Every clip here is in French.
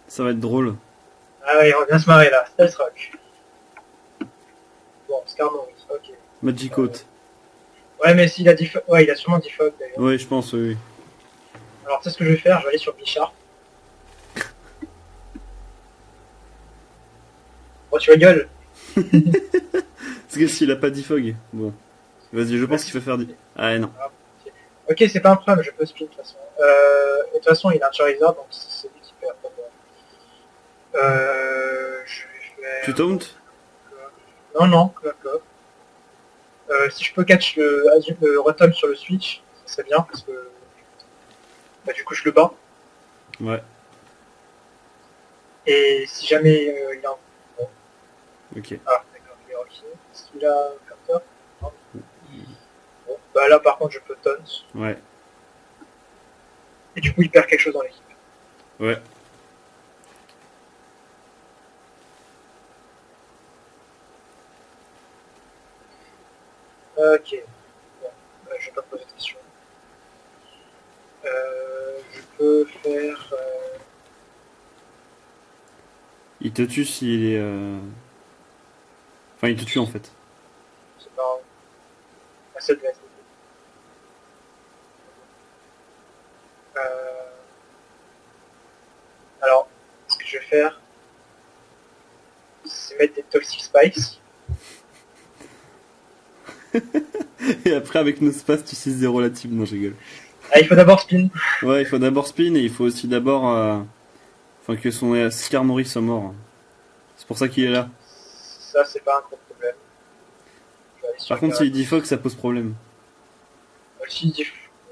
Ça va être drôle. Ah ouais, on va bien se marrer là. Stealth Rock. Bon, Skarmory, ok. Magicote. Ouais, mais s'il a ouais, il a sûrement Defog d'ailleurs. Ouais, je pense, oui. Alors, tu sais ce que je vais faire? Je vais aller sur Bichard. Bon, tu rigoles. Parce que s'il a pas Defog. Bon. Vas-y, je pense qu'il va faire du. Ah non. Ah, ok, c'est pas un problème, je peux spin de toute façon. Et de toute façon, il a un Charizard, donc c'est lui qui perd. Je vais faire... Tu taunt? Non, non, Clock. Si je peux catch le Rotom sur le Switch, ça serait bien, parce que... Bah, du coup, je le bats. Ouais. Et si jamais il a un... Bon. Ok. Ah, d'accord, il est Rocky. Est-ce qu'il a Carter? Non. Bon, bah là, par contre, je peux taunt. Ouais. Et du coup, il perd quelque chose dans l'équipe. Ouais. Ok. Bon, bah, je vais pas poser de questions. Je peux faire... Il te tue s'il est. Enfin, il te tue en fait. C'est pas grave. Ah, ça devait être... Alors, ce que je vais faire, c'est mettre des Toxic Spikes. Et après, avec nos spaces, tu 6-0 la team. Non, je rigole. Ah, il faut d'abord spin. Ouais, il faut d'abord spin et il faut aussi d'abord. Enfin, que son Skarmory soit mort. C'est pour ça qu'il est là. Ça, c'est pas un gros problème. Je vais aller sur Par contre, s'il dit Fox, ça pose problème. s'il dit...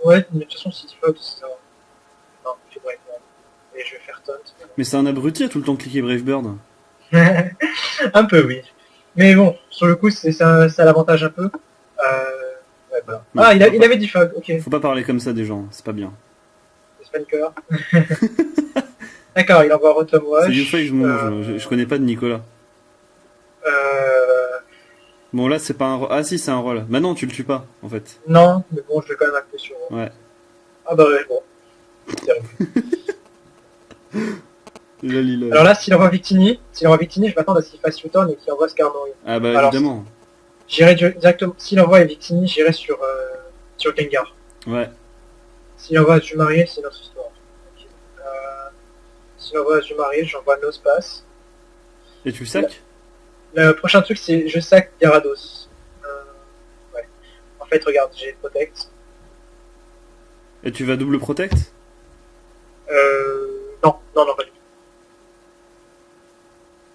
Ouais, mais de toute façon, s'il dit Fox, ça va. Non, il fait Brave Bird. Et je vais faire Taunt. Mais c'est un abruti à tout le temps cliquer Brave Bird. Un peu, oui. Mais bon, sur le coup, ça l'avantage un peu. Ouais, voilà. Non, Ah, il avait dit Fog, ok. Faut pas parler comme ça des gens, c'est pas bien. Spanker. D'accord, il envoie Rotom Wash. C'est YouFake, je connais pas de Nicolas. Bon, là, c'est pas un. Ah, si, c'est un roll. Bah non, tu le tues pas, en fait. Non, mais bon, je vais quand même appeler sur... Ouais. Ah bah ouais, bon. Alors là, s'il envoie Victini, je m'attends à ce qu'il fasse U-turn et qu'il envoie Skarmory. Ah bah alors, évidemment. J'irai directement... S'il envoie Victini, j'irai sur Gengar. Ouais. S'il envoie Jumariel, c'est notre histoire. Okay. S'il envoie Jumariel, j'envoie Nospass. Et tu le sacs? Le prochain truc, c'est je sac Gyarados. Ouais. En fait, regarde, j'ai Protect. Et tu vas double protect? Non, pas du tout.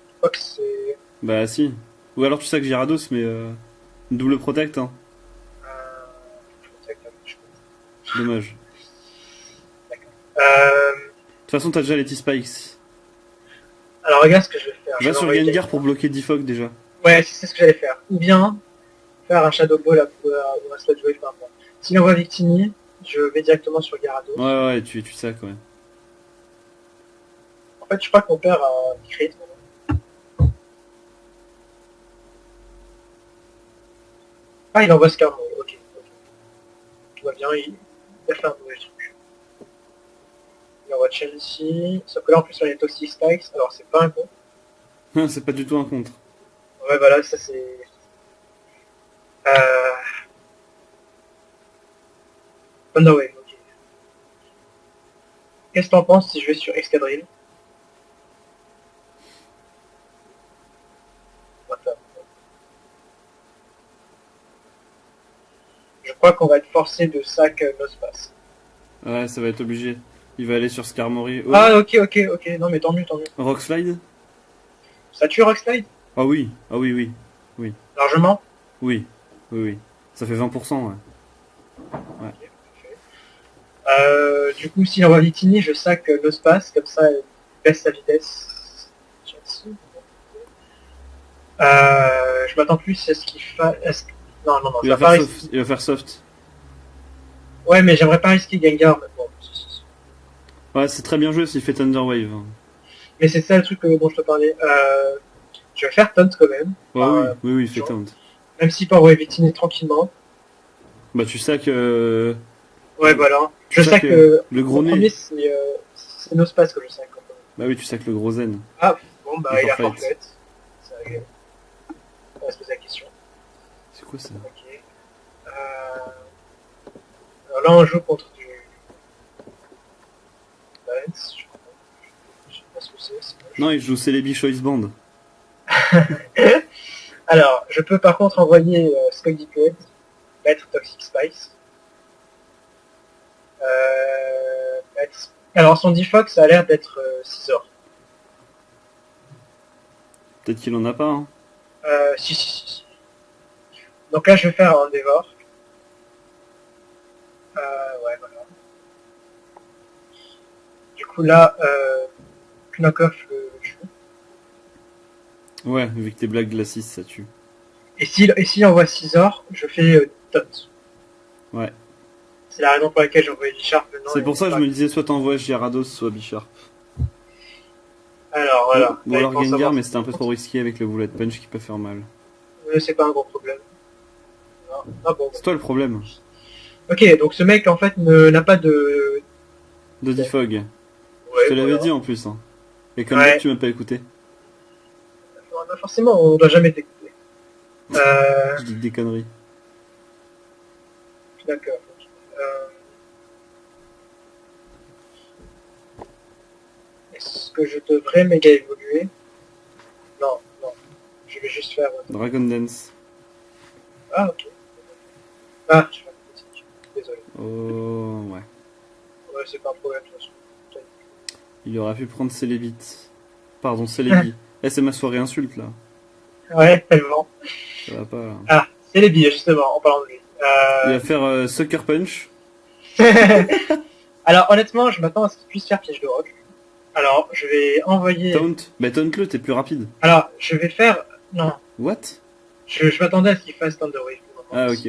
Je crois que c'est... Bah si. Ou alors tu sacs Gyarados, mais double protect, hein. Protect, Dommage. D'accord. De toute façon, t'as déjà les T-Spikes. Alors regarde ce que je vais faire. Va sur Gengar pour bloquer Defog déjà. Ouais, c'est ce que j'allais faire. Ou bien faire un Shadow Ball ou un Sludge Wave par rapport. S'il envoie Victini, je vais directement sur Gyarados. Ouais, tu sacs, ouais. En fait, je crois qu'on perd un crit. Ah, il envoie Skarmory, ok. Tout va bien, il a fait un mauvais truc. Il envoie Chelsea, sauf que là en plus on est Toxic Spikes, alors c'est pas un con. C'est pas du tout un contre. Ouais, voilà, ça c'est... Thunderwave, ok. Qu'est-ce que t'en penses si je vais sur Excadrill? Je crois qu'on va être forcé de sac Nospass. Ouais, ça va être obligé. Il va aller sur Skarmory. Oh. Ah, ok. Non, mais tant mieux. Rock Slide? Ça tue Rockslide? Ah oui. Largement? Oui. Ça fait 20%, ouais. Okay, du coup, s'il envoie Victini, je sac Nospass, comme ça, il baisse sa vitesse. Je m'attends plus à ce qu'il fasse... Non, il va faire soft. Ouais, mais j'aimerais pas risquer Gengar, mais bon. Ouais, c'est très bien joué s'il fait Thunder Wave. Mais c'est ça le truc dont je te parlais. Je vais faire Taunt quand même. Ouais, oui, fait Taunt. Même si pas envoyer Victini tranquillement. Bah tu sacs... Ouais, voilà. Je sac... le gros nez. Premier, c'est Nospass que je sac. Bah oui, tu sacs le gros zen. Ah, bon, bah, Et il a forfait. forfait. Ça, on va se poser la question. C'est quoi ça? Ok. Alors là, on joue contre du Balance. Je sais pas ce que c'est moche. Non, il joue Celebi Choice Band. Alors, je peux par contre envoyer Scotty Code, mettre Toxic Spice. Alors, son default, ça a l'air d'être Scizor. Peut-être qu'il en a pas, hein. Si. Donc là, je vais faire un Dévore. Ouais, voilà. Du coup, là, Knockoff le joue. Ouais, vu que tes blagues glacis, ça tue. Et s'il envoie Scizor, je fais Taunt. Ouais. C'est la raison pour laquelle j'ai envoyé Bichard maintenant. C'est pour ça que je me disais soit t'envoies Gyarados, soit Bichard. Alors, voilà. Ou alors Gengar, mais c'était un peu trop risqué avec le bullet punch qui peut faire mal. C'est pas un gros problème. Non. Ah bon. C'est toi le problème. Ok, donc ce mec, en fait, n'a pas de... De Defog. Ouais, Je te l'avais voilà. dit en plus. Hein. Et comme Ouais. d'hab, tu m'as pas écouté. Non, forcément, on doit jamais t'écouter. Je dis des conneries. D'accord. Est-ce que je devrais méga évoluer? Non. Je vais juste faire... Dragon Dance. Ah, ok. Ah, je fais un critique. Désolé. Oh, ouais. Ouais, c'est pas un problème, de toute façon. Il aurait pu prendre Célébite. Pardon, Célébi. Eh, c'est ma soirée insulte là. Ouais, tellement. Ça va pas là. Ah, c'est les billets, justement, en parlant de lui. Il va faire Sucker Punch. Alors, honnêtement, je m'attends à ce qu'il puisse faire piège de roc. Alors, je vais envoyer... Taunt. Bah, taunt-le, t'es plus rapide. Alors, je vais faire... Non. What? Je m'attendais à ce qu'il fasse Thunder Wave. Ah, ok.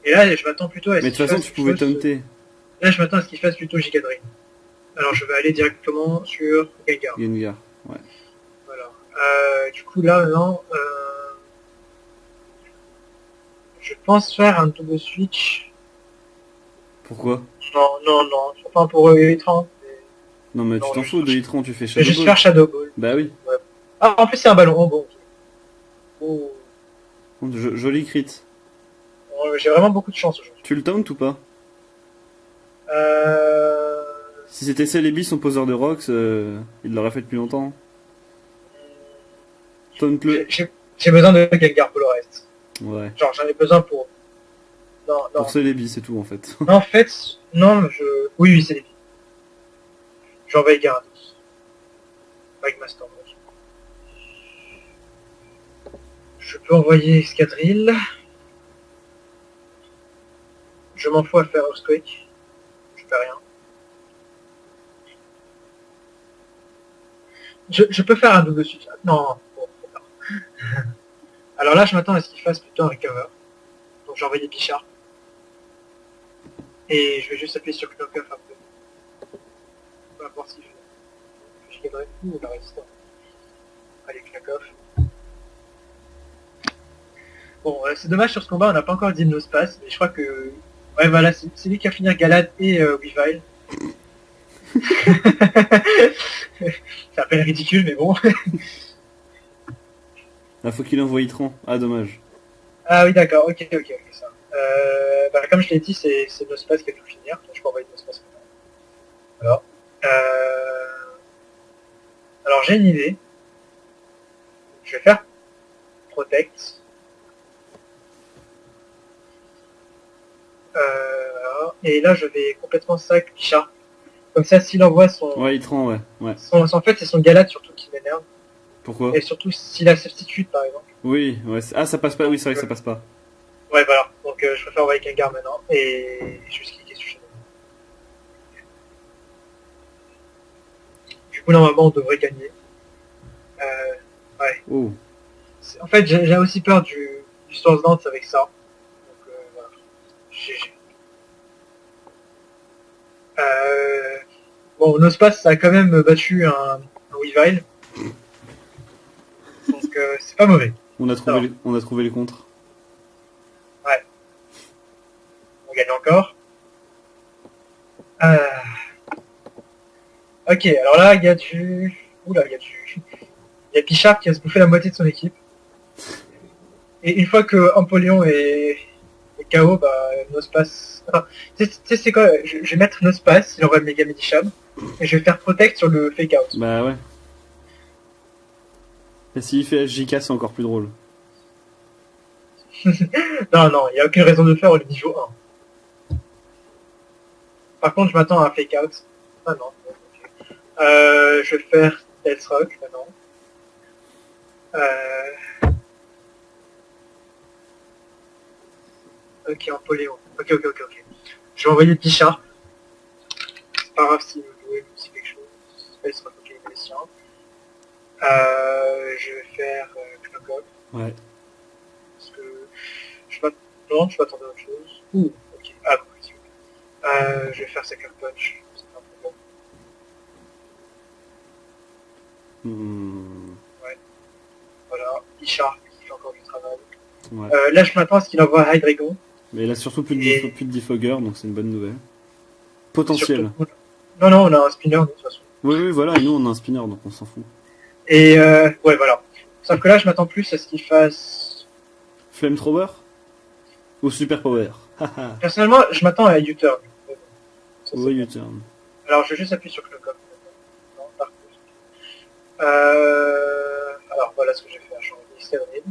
Et là, je m'attends plutôt à ce Mais qu'il de toute façon, fasse tu pouvais plutôt taunter. Là, je m'attends à ce qu'il fasse plutôt Giga Drain. Alors, je vais aller directement sur Gengar. Gengar. Ouais. Voilà. Du coup, là, maintenant... je pense faire un double switch. Pourquoi? Non. Enfin, pour Elitran. Non, mais Non, tu t'en je- fous de Litron, tu fais Je vais Shadow juste Ball. faire Shadow Ball. Bah oui. Ah, en plus, c'est un ballon. Oh, bon. Oh. Joli crit. J'ai vraiment beaucoup de chance aujourd'hui. Tu le taunt ou pas? Euh... Si c'était Celebi, son poseur de rocks, il l'aurait fait depuis longtemps. Taunt-le. J'ai besoin de Gengar pour le reste. Ouais. Genre, j'en ai besoin pour... Non. Pour Celebi, c'est tout en fait. Non, en fait, non, Oui, c'est les billes. Je vais envoyer Gyarados. Avec ma Storm. Je peux envoyer Escadrille. Je m'en fous à faire Earthquake. Je fais rien. Je peux faire un double switch. Non, bon, faut pas. Alors là, je m'attends à ce qu'il fasse plutôt un recover. Donc j'ai envoyé Bichard. Et je vais juste appuyer sur Knockoff un peu. Peu importe si je gagnerai ou la résistance. Allez, Knockoff. Bon, c'est dommage sur ce combat, on n'a pas encore d'Hypnospace, mais je crois que... Ouais, voilà, c'est lui qui a fini Galad et Weavile. C'est à peine ridicule, mais bon. Ah, faut qu'il envoie Itran. Ah, dommage. Ah oui, d'accord, ok, ça. Comme je l'ai dit, c'est Hypnospace qui a tout finir, donc je peux envoyer Hypnospace maintenant. Alors, j'ai une idée. Je vais faire Protect. Voilà. Et là, je vais complètement sac Bichard. Comme ça, s'il envoie son... Ouais, Itran, ouais. En fait, c'est son Galad surtout qui m'énerve. Pourquoi? Et surtout, s'il a Substitute, par exemple. Oui, ouais. Ah, ça passe pas. Oui, c'est vrai que ça passe pas. Ouais, voilà. Donc, je préfère envoyer Gengar maintenant. Et juste cliquer sur Shadow. Du coup, normalement, on devrait gagner. Ouais. Oh. En fait, j'ai aussi peur du Source Dance avec ça. Donc, voilà. GG. Bon, Nospace, ça a quand même battu un Weavile. Donc, c'est pas mauvais. On a trouvé les contres. Ouais. On gagne encore. Ok, alors là, il y a du... Oula, il y a du... Il y a Pichard qui a se bouffé la moitié de son équipe. Et une fois que Empoleon est KO, bah, Nospace... Enfin, tu sais c'est quoi, je vais mettre Nospace, il envoie le Mega Medicham, et je vais faire Protect sur le Fake Out. Bah ouais. Et s'il fait SJK, c'est encore plus drôle. Non, non, il n'y a aucune raison de le faire au niveau 1. Par contre, je m'attends à un Fake Out. Ah non, ok. Je vais faire Death Rock maintenant. Ok, Empoleon. Ok. Je vais envoyer Pichard. C'est pas grave s'il veut jouer ou si quelque chose. Space Rock, ok, il est sien. Je vais faire Knockoff. Ouais. Parce que je m'attendais à autre chose. Ouh, ok. Ah, bon, si. Je vais faire Sucker Punch. C'est pas un problème. Hmm. Ouais. Voilà. Pichard qui fait encore du travail. Ouais. Là, je m'attends à ce qu'il envoie Hydreigon. Mais il a surtout plus Et- de Defogger, donc c'est une bonne nouvelle. Potentiel. Surtout- Non, on a un spinner de toute façon. Oui, voilà, et nous on a un spinner, donc on s'en fout. Et ouais, voilà. Sauf que là, je m'attends plus à ce qu'il fasse... Flamethrower ou Super Power? Haha. Personnellement, je m'attends à U-Turn. Mais bon, ça, c'est Oui, bon. U-turn. Alors, je vais juste appuyer sur Knockoff. Non, par contre. Alors, voilà ce que j'ai fait. J'ai envoyé Stéroïde.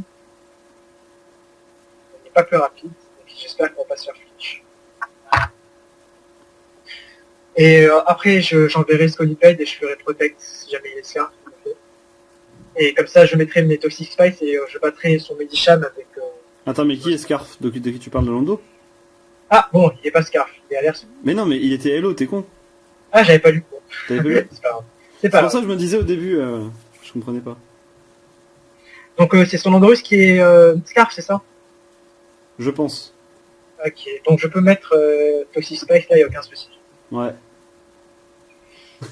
Il n'est pas plus rapide, donc j'espère qu'on va pas se faire flinch. Et après, j'enverrai Scoliped et je ferai Protect si jamais il est Scarf. Et comme ça, je mettrai mes Toxic Spice et je battrai son Medicham avec... Attends, mais qui est Scarf? De qui tu parles, de Lando? Ah, bon, il est pas Scarf, il est alerte. Mais non, mais il était Hello, t'es con. Ah, j'avais pas lu. Bon. T'avais pas vu? C'est pas grave. C'est C'est pas pour ça grave. que je me disais au début, je comprenais pas. Donc, c'est son Andorus qui est Scarf, c'est ça? Je pense. Ok, donc je peux mettre Toxic Spice, là, il n'y a aucun souci. Ouais.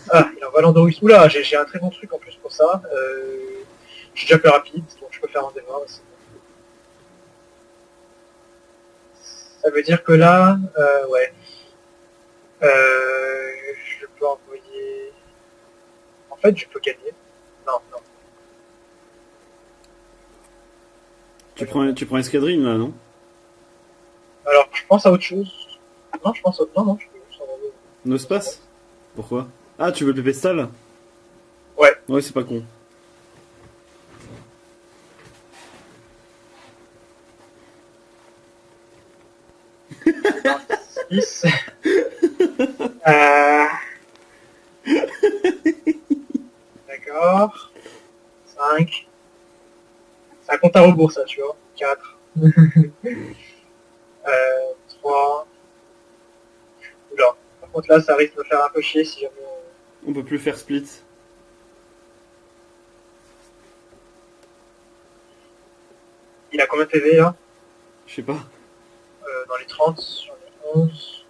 Ah, il envoie l'Andorus. Oula, j'ai un très bon truc en plus pour ça. Je suis déjà plus rapide, donc je peux faire un démarre aussi. Ça veut dire que là, ouais. Je peux envoyer... En fait, je peux gagner. Non. Tu prends Escadrille là, non? Alors, je pense à autre chose. Non, je pense à... Non, je peux juste envoyer... No Space? Pourquoi? Ah, tu veux le Pépestal? Ouais. Ouais, c'est pas con. Six. euh... D'accord. 5. Ça compte à rebours, ça, tu vois. 4. 3. Oula. Par contre, là, ça risque de me faire un peu chier si jamais... On peut plus faire split. Il a combien de PV, là? Je sais pas. Dans les 30, sur les 11.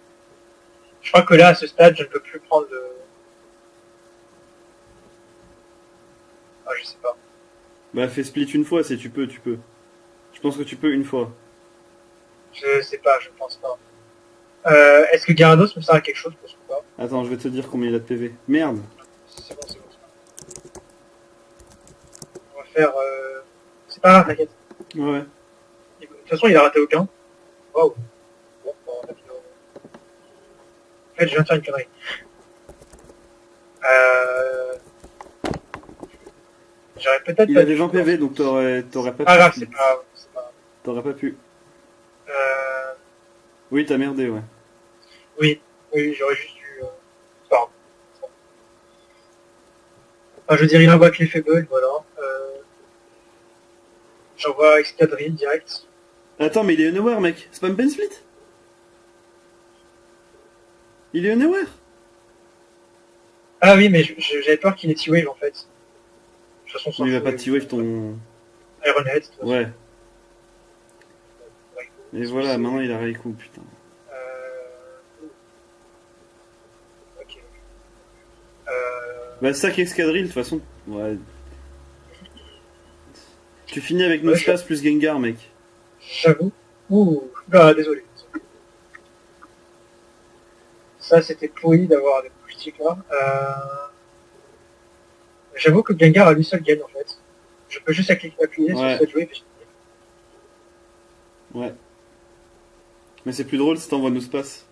Je crois que là, à ce stade, je ne peux plus prendre le... Ah, je sais pas. Bah, fais split une fois, si tu peux, tu peux. Je pense que tu peux une fois. Je sais pas, je pense pas. Est-ce que Gyarados me sert à quelque chose? Parce que pas. Attends, je vais te dire combien il a de PV. Merde. C'est bon. On va faire... C'est pas grave, t'inquiète. Ouais. De toute façon, il a raté aucun. Waouh. Bon, en fait, je viens de faire une connerie. J'aurais peut-être Il pas avait dû- 20 PV, donc t'aurais pas Pas grave, pu. c'est pas grave. T'aurais pas pu. Euh, Oui, t'as merdé, ouais. oui, j'aurais juste dû... c'est pas grave. Enfin, je veux dire, il envoie que les faibles, voilà. J'envoie Escadrille direct. Attends, mais il est unaware, mec. C'est pas un pen split? Il est unaware? Ah oui, mais j'avais peur qu'il ait T-Wave en fait. De toute façon, Il va pas T-Wave ton... Ironhead. De toute façon. Ouais. Ouais. Et voilà, maintenant il a Raikou, putain. Ok. Bah, sac escadrille, de toute façon. Ouais. Tu finis avec Ouais, Nospace plus Gengar, mec. J'avoue. Ouh, bah, désolé. Ça, c'était pourri d'avoir des critiques là. J'avoue que Gengar a lui seul gain en fait. Je peux juste appuyer sur Ouais. cette jouer. Ouais. Mais c'est plus drôle si t'envoies nos spaces.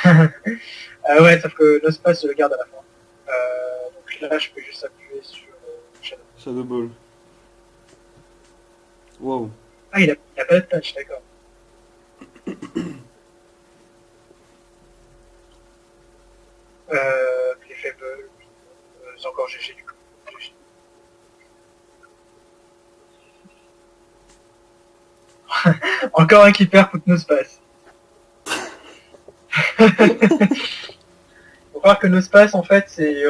Ouais, sauf que Nospace je le garde à la fin. Donc là, je peux juste appuyer sur Shadow. Shadow Ball. Wow. Ah, il a pas de touch, d'accord. Les faibles, c'est encore GG du coup. GG. Encore un qui perd contre Nospace. Faut croire que Nospace en fait c'est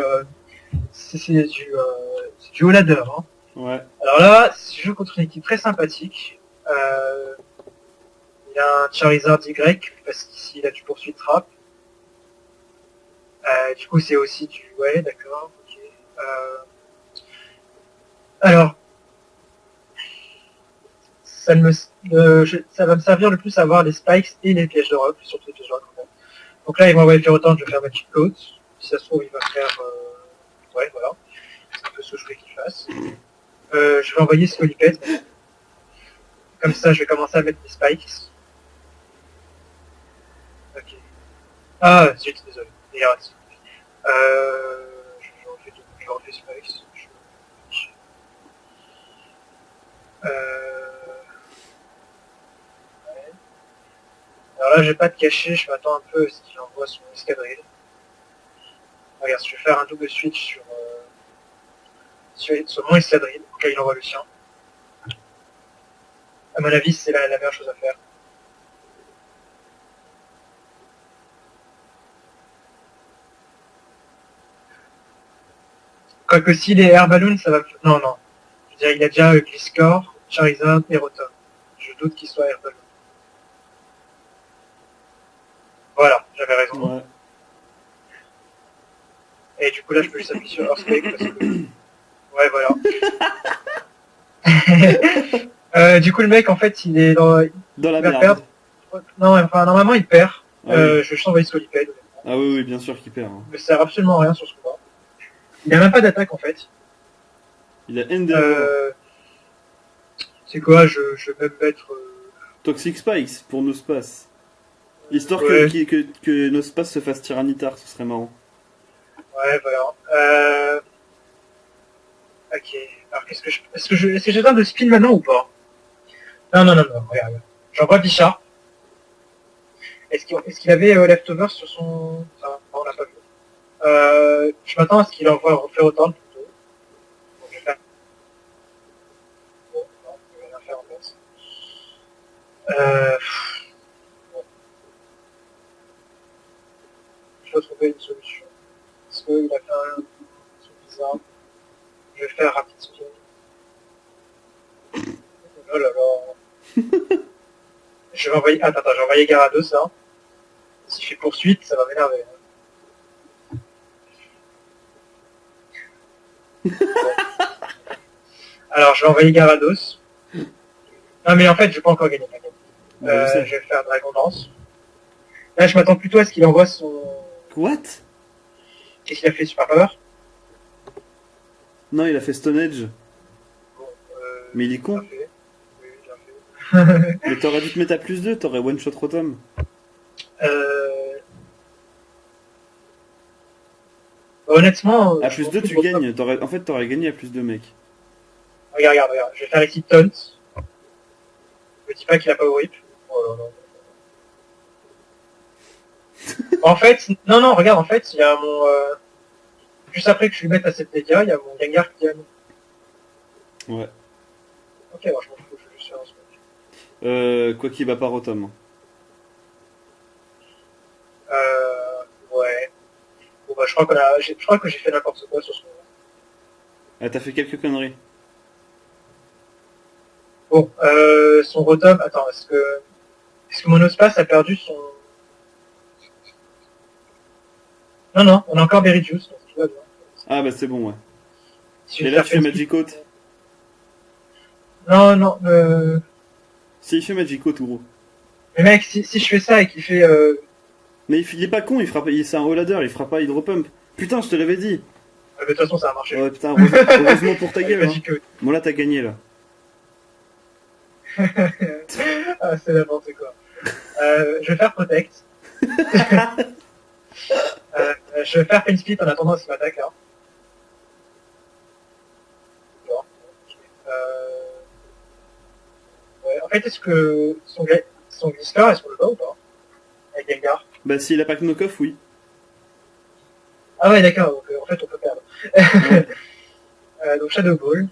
du haut ladder. Hein. Ouais. Alors là, je joue contre une équipe très sympathique. Il a un Charizard Y parce qu'ici il a du poursuite trap. Du coup c'est aussi du... Ouais d'accord. Ok. Alors, ça va me servir le plus à avoir les spikes et les pièges de rock, surtout les pièges de rock. Donc là il va envoyer le Pyrotan, je vais faire Magic Coat. Si ça se trouve il va faire... Ouais voilà. C'est un peu ce que je voulais qu'il fasse. Je vais envoyer Scolipede. Comme ça je vais commencer à mettre mes spikes. Ok. Ah, zut, désolé. Il rate. Je refais Spikes. Ouais. Alors là, j'ai pas de cachet, je m'attends un peu à ce qu'il envoie son escadrille. Regarde, je vais faire un double switch sur mon escadrille, au cas il envoie le sien. À mon avis, c'est la meilleure chose à faire. Quoique si les Air Balloons, ça va... Non, non. Je veux dire, il a déjà Gliscor, Charizard et Rotom. Je doute qu'il soit Air Balloon. Voilà, j'avais raison. Ouais. Et du coup là, je peux juste appuyer sur Earthquake parce que... Ouais, voilà. Du coup, le mec, en fait, il est dans... Dans la Il va merde. perdre. Non, enfin, normalement, il perd. Ah, oui. Je vais juste envoyer Scolipede. Ah oui, oui, bien sûr qu'il perd. Hein. Ne sert absolument à rien sur ce combat. Il a même pas d'attaque, en fait. Il a Endeavor. C'est quoi, je vais même mettre... Toxic Spikes pour nos spaces. Histoire Ouais. que nos spaces se fassent tyrannitar, ce serait marrant. Ouais, voilà. Ok. Alors, qu'est-ce que je... Est-ce que j'ai le temps de spin maintenant ou pas? Non, regarde. J'envoie Bichard. Est-ce qu'il avait leftover sur son... Enfin, on l'a pas vu. Je m'attends à ce qu'il envoie refaire autant plutôt. Donc, je vais faire... Bon, non, je vais rien faire en fait. Bon. Je dois trouver une solution. Parce qu'il a fait un truc bizarre. Je vais faire rapide spin. Oh là là. Je vais envoyer... Attends, j'ai envoyé Gyarados, ça. S'il fait poursuite, ça va m'énerver. Alors, je vais envoyer Gyarados. Non, mais en fait, je vais pas encore gagner. Je sais. Je vais faire Dragon Dance. Là, je m'attends plutôt à ce qu'il envoie son... What? Qu'est-ce qu'il a fait, Super Power? Non, il a fait Stone Edge. Bon, Mais il est con. bien fait. Oui, bien fait. Mais t'aurais dû te mettre à plus 2, t'aurais one shot Rotom. Honnêtement... À je plus m'en 2, fous tu de Rotom. gagnes. En fait, t'aurais gagné à plus 2, mec. Regarde. Je vais faire ici Taunt. Je dis pas qu'il a pas au rip. Oh là là. En fait, non, regarde, en fait, il y a mon... Juste après que je lui mette à cette dégâts, il y a mon Gengar qui gagne. Ouais. Ok, moi je m'en fous, je vais juste faire un smoke. Quoi qu'il bat pas Rotom. Ouais. Bon bah je crois que j'ai fait n'importe quoi sur ce moment. Ah, t'as fait quelques conneries. Bon, son Rotom, attends, est-ce que Monospace a perdu son... Non, on a encore Berry Juice, donc tout va bien. Ah, bah c'est bon, ouais. Si Et je là, fais tu fais Magic-Out. Non, Si, il fait Magic-Out, gros. mais mec, si je fais ça et qu'il fait... Mais il est pas con, c'est un haut ladder, il fera pas Hydro Pump. Putain, je te l'avais dit. Mais de toute façon, ça a marché. Ouais, putain, heureusement pour ta gueule. Hein. Que... Bon, là, t'as gagné, là. ah, c'est n'importe quoi. Je vais faire Protect. Je vais faire Pain Split en attendant qu'il m'attaque, là. Bon, ok. Ouais, en fait, est-ce que son Gliscor, est-ce qu'on le bat ou pas? Avec Gengar. Bah, s'il a pas que knock-off, oui. Ah ouais, d'accord, donc en fait, on peut perdre. Ouais. Donc Shadow Ball.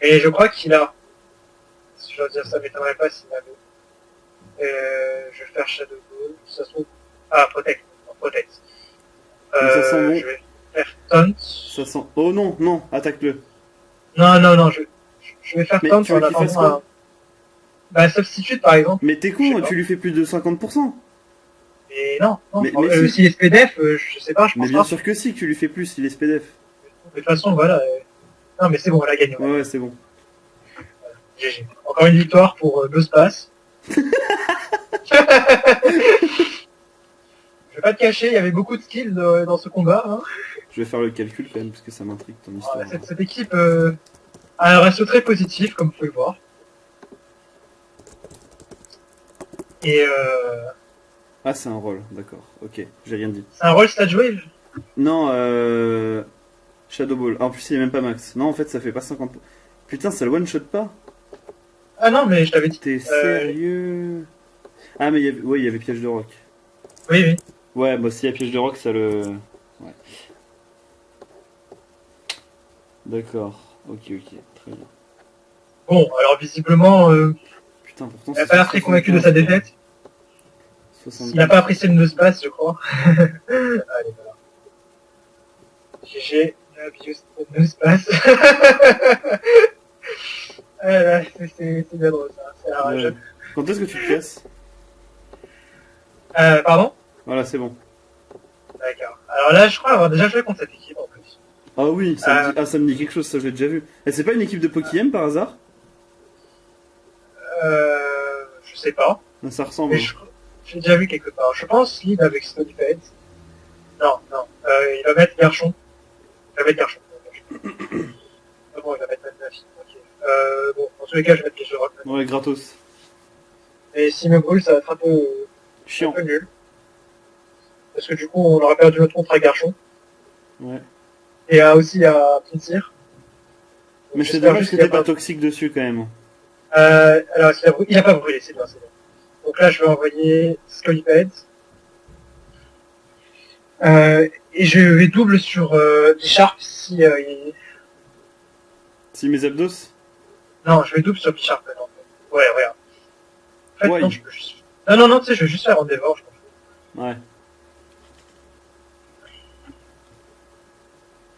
Et je crois qu'il a... Si je dois dire ça, m'étonnerait pas s'il avait. Je vais faire Shadow Ball. Ça se trouve... Ah, Protect. Non, Protect. Ça sent bon. Je vais faire Taunt. Ça sent... Oh non, non, attaque-le. Non, je vais faire Mais Taunt tu veux en qu'il fasse attendant quoi? un... Bah, Substitute, par exemple. Mais t'es Je con, sais pas. tu lui fais plus de 50%. Et non. Mais si. S'il est SPDF, je sais pas, je Mais pense bien pas. sûr que si, que tu lui fais plus, il est SPDF. De toute façon, voilà. Non, mais c'est bon, on a gagné. Ouais, ouais, c'est bon. GG. Encore une victoire pour Ghostpass. Je vais pas te cacher, il y avait beaucoup de skills dans ce combat. Hein. Je vais faire le calcul quand même, parce que ça m'intrigue ton histoire. Cette équipe a un ratio très positif, comme vous pouvez le voir. Et Ah, c'est un rôle, d'accord. Ok, j'ai rien dit. c'est un rôle stage wave. Non, Shadow Ball. Ah, en plus, il est même pas max. Non, en fait, ça fait pas 50%. Putain, ça le one-shot pas. Ah non, mais je t'avais dit. T'es sérieux? Ah, mais ouais, il y avait piège de roc. Oui. Ouais, bah s'il y a piège de roc, ça le... Ouais. D'accord. Ok, très bien. Bon, alors visiblement, Putain, pourtant... il n'a pas l'air très convaincu de sa défaite. 75. Il n'a pas apprécié le Ghostpass, je crois. Allez, voilà. GG, Ghostpass. C'est bien drôle, ça. C'est la rage. Ouais. Quand est-ce que tu te casses? Pardon? Voilà, c'est bon. D'accord. Alors là, je crois avoir déjà joué contre cette équipe en plus. Ah oui, ça me dit quelque chose, ça je l'ai déjà vu. Et c'est pas une équipe de Pokémon par hasard? Je sais pas. Ça ressemble. Mais j'ai déjà vu quelque part. Je pense lead avec Stonefed. Non. Il va mettre Garchon. Ah bon, il va mettre Nafi. Ok. Bon, en tous les cas, je vais mettre les Europe. Ouais, gratos. Et s'il me brûle, ça va être un peu Chiant. nul. Parce que du coup, on aura perdu notre contre à Garchon. Ouais. Et aussi à Pinsir. Mais c'est dommage que t'es pas toxique dessus quand même. Alors, il a pas brûlé, c'est bien. Donc là, je vais envoyer Skyped. Et je vais double sur Bisharp si... Si mes abdos? Non, je vais double sur Bisharp maintenant. Ouais, regarde. En fait, Ouais. non, je peux juste... Non, tu sais, je vais juste faire Endeavor, je m'en fous. Ouais.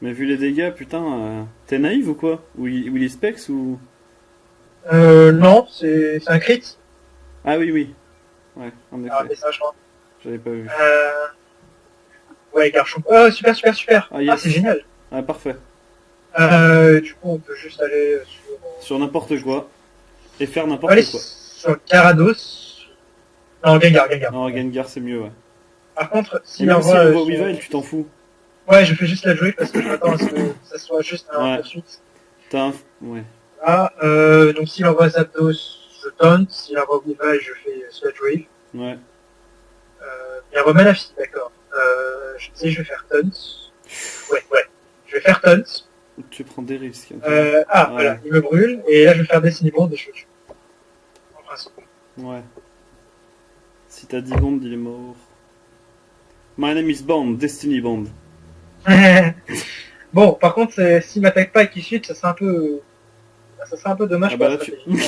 Mais vu les dégâts, putain, t'es naïf ou quoi? Ou il est specs ou... Non, c'est un crit. Ah oui. Ouais, en Ah, effet. mais ça, je crois. J'avais pas vu. Ouais, Garchon. Oh, super. Ah, yes. C'est génial. Ah, parfait. Du coup, on peut juste aller Sur n'importe quoi. Et faire on n'importe va aller quoi. sur Gyarados. Non, Gengar. Non, Gengar c'est mieux, ouais. Par contre, Et s'il même si envoie... on voit Weavile, tu t'en fous. Ouais, je fais juste la jouer parce que j'attends à ce que ça soit juste un Ouais. poursuite. T'as un... Ouais. Ah, donc s'il envoie Zapdos, je taunt. S'il envoie Weavile, je fais Sludge Wave. Ouais. Il envoie Manaphy, d'accord. Je sais, je vais faire taunt. Ouais. Je vais faire taunt. Tu prends des risques. Voilà, il me brûle. Et là, je vais faire Destiny Bond et je le tue. En principe. Ouais. Si t'as 10 bombes, il est mort. My name is Bond, Destiny Bond. Bon, par contre, s'il m'attaque pas et qu'il suit, ça serait un peu... Ça serait un peu dommage Ah pour bah la là, tu- stratégie.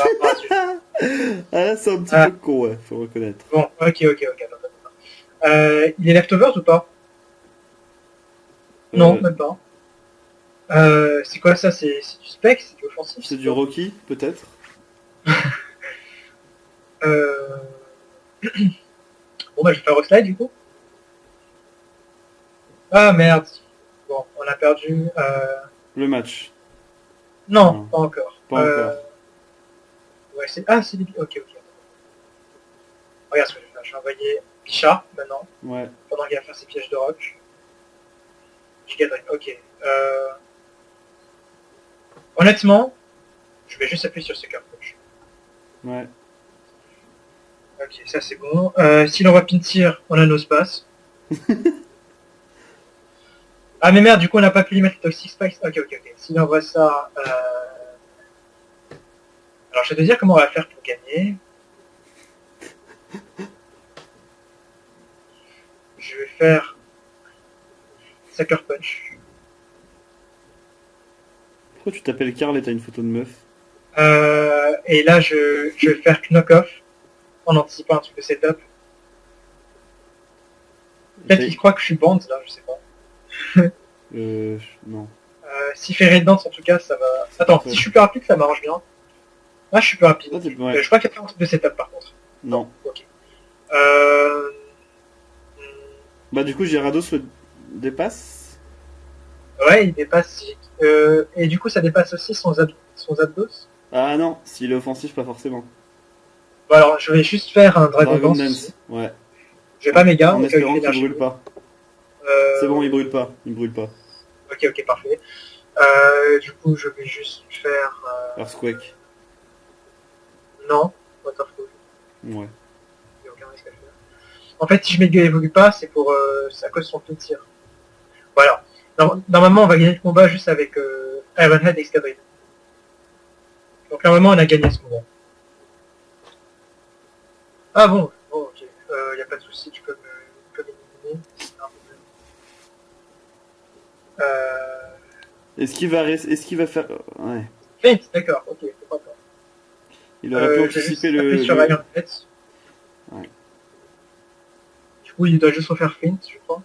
Ah là, c'est un petit Ah. peu con, ouais, faut reconnaître. Bon, ok. Attends. Il est leftovers ou pas? Non, même pas. C'est quoi ça? C'est du spec? C'est du offensif? C'est du Rocky, peut-être. Bon, bah, je vais faire Rockslide du coup. Ah merde. Bon, on a perdu. Le match. Non, Non. pas encore. Pas encore. Ouais, c'est. Ah, c'est des. Ok. Regarde ce que je vais faire. Je vais envoyer Bichard, maintenant, Ouais. pendant qu'il va faire ses pièges de rock. Giga Drain, ok. Honnêtement, je vais juste appuyer sur Sucker Punch. Ouais. Ok, ça c'est bon. S'il envoie Pintir, on a nos spaces. Ah mais merde, du coup on n'a pas pu lui mettre Toxic Spikes. Ok, ok, ok. S'il envoie ça... Alors je vais te dire comment on va faire pour gagner. Je vais faire Sucker Punch. Pourquoi tu t'appelles Carl et t'as une photo de meuf? Et là je vais faire Knock Off en anticipant un truc de setup. Peut-être qu'il croit que je suis band là, je sais pas. Non. S'il fait Red Dance en tout cas ça va... Attends, Ouais. si je suis plus rapide ça m'arrange bien. Ah je suis plus rapide. Ah, ouais. Je crois qu'il y a pas un truc de setup par contre. Non. Ok. Euh... Bah du coup, Gyarados le dépasse. Ouais, il dépasse. Et du coup, ça dépasse aussi son Zapdos. Ah non, s'il est offensif, pas forcément. Bon, alors, je vais juste faire un Dragon, Dragon Dance. Dance, ouais. Je vais pas méga, En au cas où il espérant fait qu'il énergie. brûle pas. C'est bon, il brûle pas. Il brûle pas. Ok, ok, parfait. Du coup, je vais juste faire... Earthquake. Non, Waterfall. Ouais. Il n'y a aucun risque à faire. En fait, si je méga évolue pas, c'est pour... c'est à cause de son petit tir. Voilà. Normalement, on va gagner le combat juste avec Ironhead et Excadrill. Donc normalement, on a gagné ce combat. Ah bon, ok. Y a pas de souci, tu peux m'éliminer. C'est un problème. Est-ce qu'il va faire... Ouais. Feint, d'accord, ok, pourquoi pas. Il aurait pu J'ai anticiper juste appuyé sur Iron Head. Ouais. Du coup, il doit juste refaire Feint, je crois.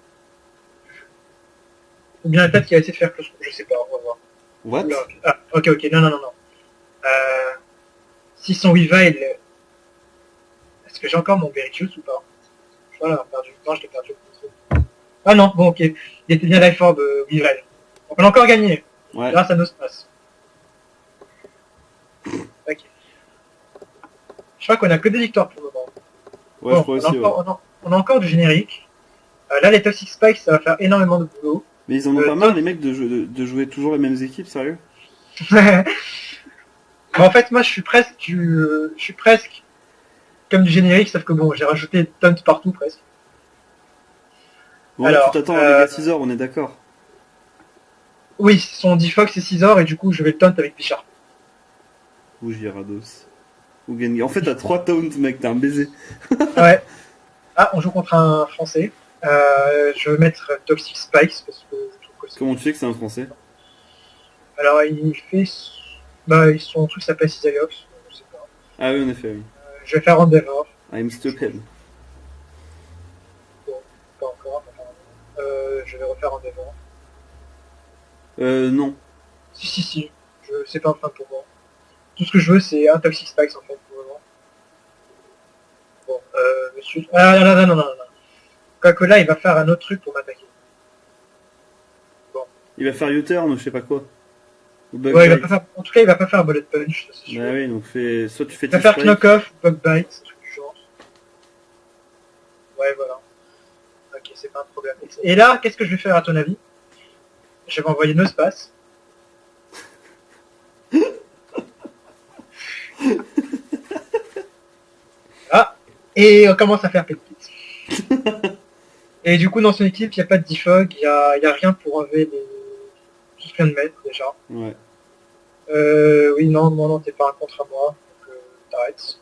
Ou bien peut-être qu'il a essayé de faire Close, je sais pas, on va voir. What? Oula, ok. Ah, ok, non, non, non, non. Si son Weavile... Est-ce que j'ai encore mon Berry Juice ou pas? Voilà, perdu. Non, je l'ai perdu. Ah non, bon, ok. Il était bien Life Orb Weavile. Donc on a encore gagné, Ouais. grâce à nos spaces. Ok. Je crois qu'on a que des victoires pour le moment. Ouais, Bon, je crois aussi, ouais. on a encore du générique. Là, les Toxic Spikes, ça va faire énormément de boulot. Mais ils en ont pas marre, les mecs, de jouer toujours les mêmes équipes, sérieux? En fait, moi, je suis presque comme du générique, sauf que bon, j'ai rajouté Taunt partout presque. Bon, Alors, là, tu t'attends à Mega Scizor, on est d'accord. Oui, son Difox et Scizor, et du coup, je vais le Taunt avec Pichard. Ou Gyarados. Ou Gengar. En fait, t'as 3 taunts, mec, t'es un baiser. Ouais. Ah, on joue contre un Français. Je vais mettre Toxic Spikes, parce que je trouve que c'est... Comment tu sais que c'est un français? Alors, il fait... Bah, son truc s'appelle Cisaiox, je sais pas. Ah oui, en effet, oui. Je vais faire Endeavor. I'm stupid. Bon, pas encore. Je vais refaire Endeavor. Non. Si. C'est pas un frein pour moi. Tout ce que je veux, c'est un Toxic Spikes, en fait, pour le moment. Bon, monsieur... Ah, non. Quoique là, il va faire un autre truc pour m'attaquer. Bon. Il va faire U-turn ou je sais pas quoi. Ou Bug Ouais, il va Bite. pas faire... En tout cas, il va pas faire Bullet Punch, ça c'est sûr. Bah oui, donc soit tu fais Il va faire T-Strike. Knock-Off, Bug Bite, truc du genre. Ouais, voilà. Ok, c'est pas un problème. Et là, qu'est-ce que je vais faire à ton avis? Je vais envoyer nos spaces. Ah, et on commence à faire Pet-Pit. Et du coup, dans son équipe, il n'y a pas de Defog, il n'y a rien pour enlever les... tout ce que je viens de mettre, déjà. Ouais. Oui, non, t'es pas un contre à moi, donc t'arrêtes.